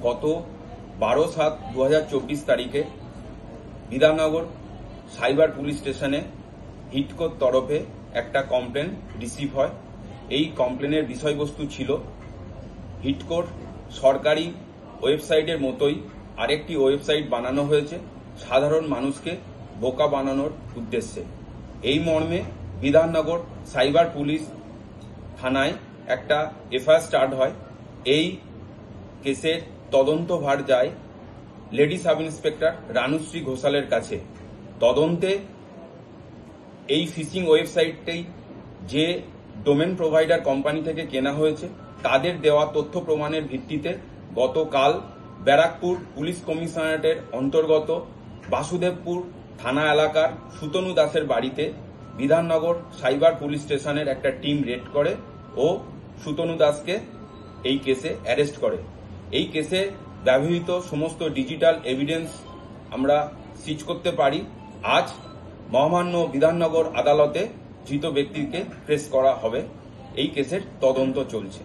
গত 12/7/2024 তারিখে Bidhannagar cyber police স্টেশনে হিটকোর তরফে একটা কমপ্লেন রিসিভ হয়। এই কমপ্লেনের বিষয়বস্তু ছিল হিটকোর সরকারি ওয়েবসাইটের মতোই আরেকটি ওয়েবসাইট বানানো হয়েছে সাধারণ মানুষকে বোকা বানানোর উদ্দেশ্যে। এই মর্মে বিধাননগর সাইবার পুলিশ থানায় একটা এফআইআর স্টার্ট হয়। এই কেসের তদন্তভার যায় লেডি সাব ইন্সপেক্টর রানুশ্রী ঘোষালের কাছে। তদন্তে এই ফিশিং ওয়েবসাইটটি যে ডোমেন প্রোভাইডার কোম্পানি থেকে কেনা হয়েছে তাদের দেওয়া তথ্য প্রমাণের ভিত্তিতে গতকাল ব্যারাকপুর পুলিশ কমিশনারেটের অন্তর্গত বাসুদেবপুর থানা এলাকার সুতনু দাসের বাড়িতে বিধাননগর সাইবার পুলিশ স্টেশনের একটা টিম রেড করে ও সুতনু দাসকে এই কেসে অ্যারেস্ট করে। এই কেসে ব্যবহৃত সমস্ত ডিজিটাল এভিডেন্স আমরা সিজ করতে পারি। আজ মহামান্য বিধাননগর আদালতে ধৃত ব্যক্তিকে প্রেস করা হবে। এই কেসের তদন্ত চলছে।